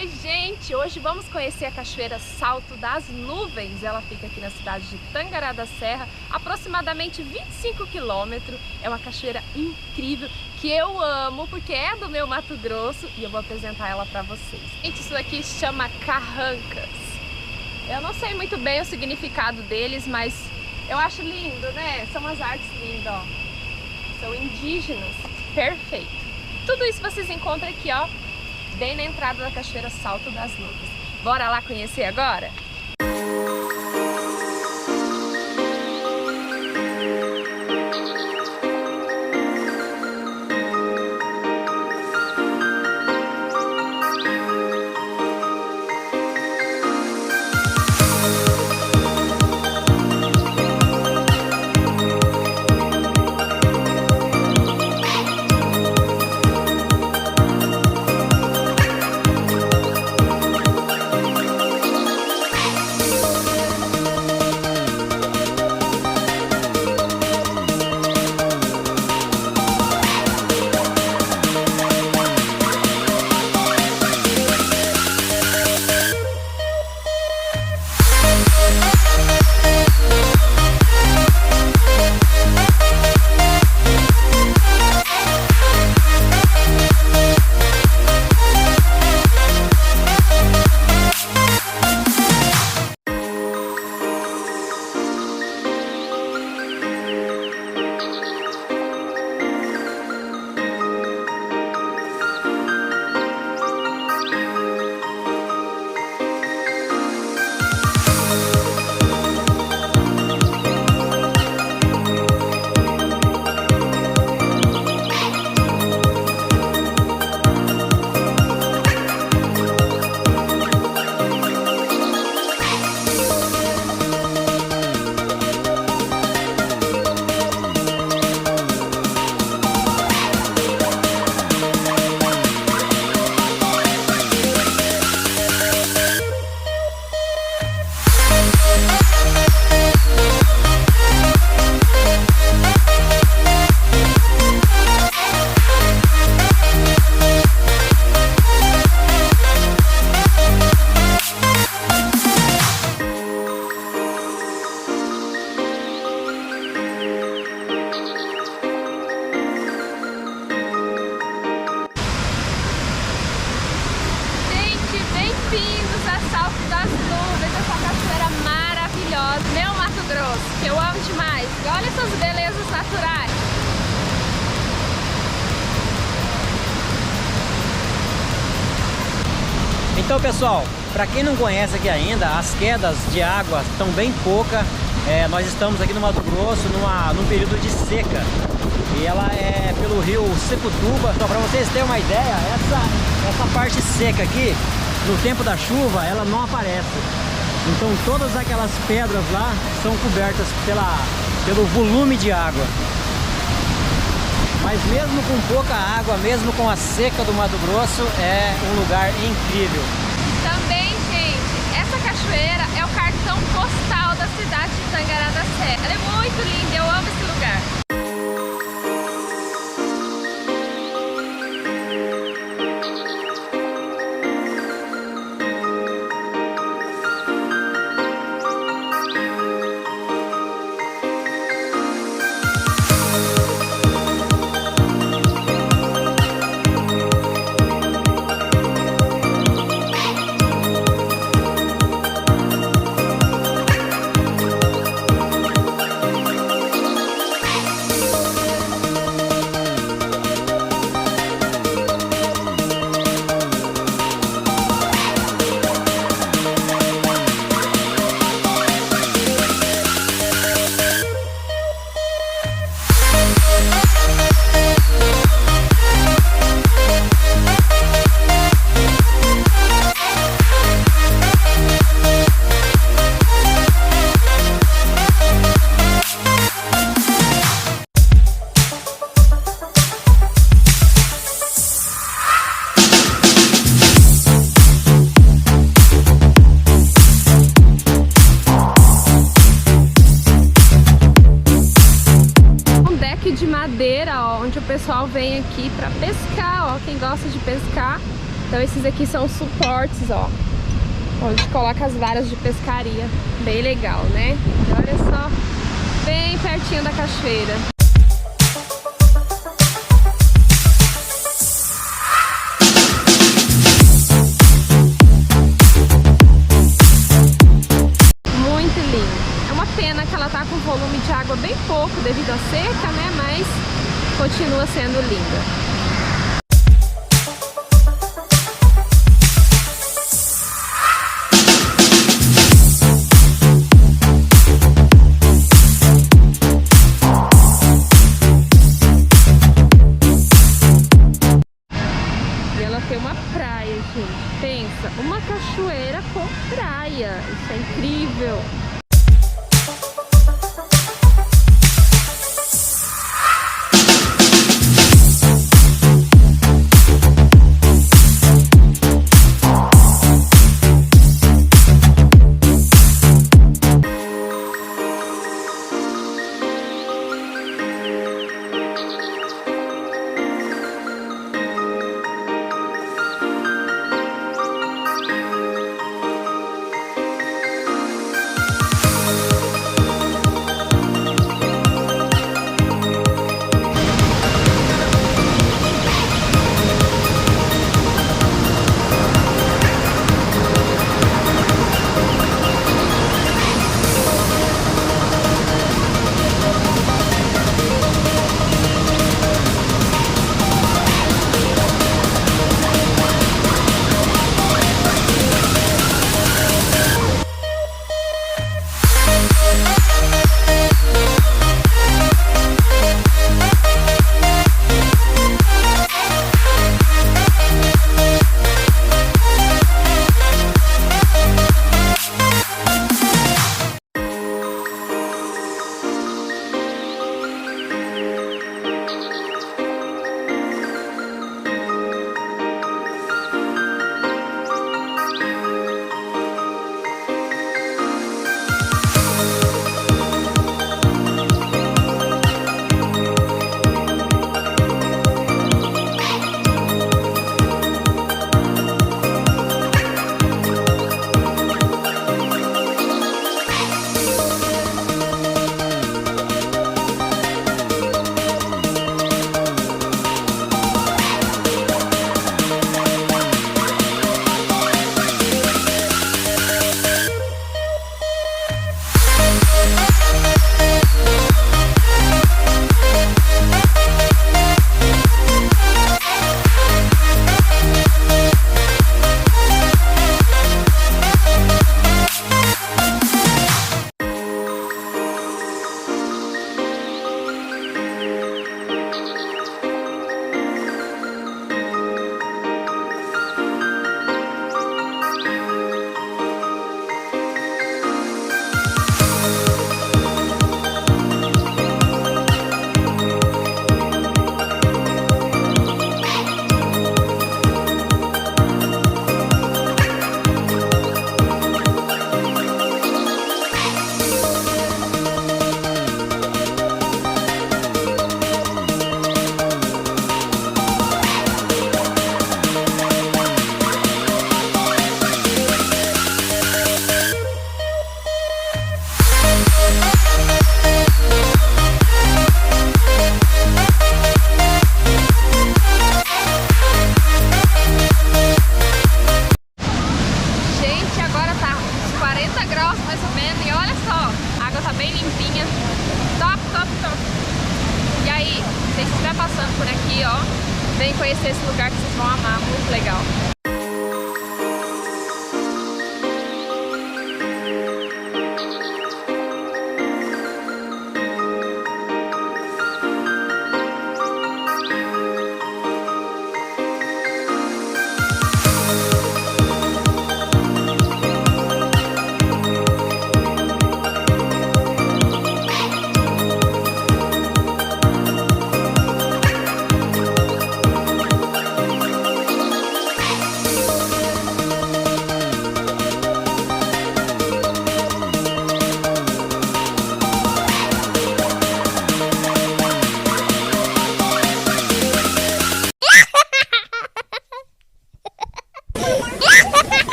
Oi gente, hoje vamos conhecer a Cachoeira Salto Das Nuvens. Ela fica aqui na cidade de Tangará Da Serra, aproximadamente 25 quilômetros. É uma cachoeira incrível que eu amo porque é do meu Mato Grosso e eu vou apresentar ela para vocês. Gente, isso aqui chama carrancas. Eu não sei muito bem o significado deles, mas eu acho lindo, né? São umas artes lindas, ó. São indígenas, perfeito. Tudo isso vocês encontram aqui, ó, bem na entrada da Cachoeira Salto Das Nuvens. Bora lá conhecer agora? Bem-vindos a Salto Das Nuvens, essa cachoeira maravilhosa, meu Mato Grosso, que eu amo demais. E olha essas belezas naturais. Então, pessoal, para quem não conhece aqui ainda, as quedas de água estão bem poucas. Nós estamos aqui no Mato Grosso num período de seca e ela é pelo rio Secutuba. Então, para vocês terem uma ideia, essa parte seca aqui, no tempo da chuva, ela não aparece. Então todas aquelas pedras lá são cobertas pelo volume de água. Mas mesmo com pouca água, mesmo com a seca do Mato Grosso, é um lugar incrível. Também, gente, essa cachoeira é o cartão postal da cidade de Tangará Da Serra. Ela é muito linda, eu amo esse lugar. onde o pessoal vem aqui para pescar, ó, quem gosta de pescar Então esses aqui são os suportes, ó, onde coloca as varas de pescaria. Bem legal, né? E olha só, bem pertinho da cachoeira. Muito lindo. É uma pena que ela tá com volume de água bem pouco devido à seca, né? Mas continua sendo linda. Tem uma praia, gente. Pensa, uma cachoeira com praia. Isso é incrível.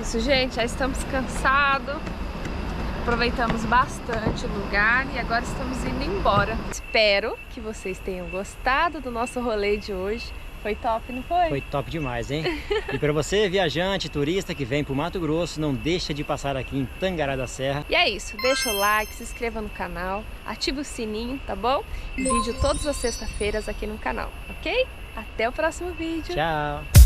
isso, gente, já estamos cansados. Aproveitamos bastante o lugar e agora estamos indo embora. Espero que vocês tenham gostado do nosso rolê de hoje. Foi top, não foi? Foi top demais, hein? E para você, viajante, turista que vem pro Mato Grosso, não deixa de passar aqui em Tangará da Serra. E é isso, deixa o like, se inscreva no canal, ativa o sininho, tá bom? Vídeo todas as sextas-feiras aqui no canal, ok? Até o próximo vídeo. Tchau!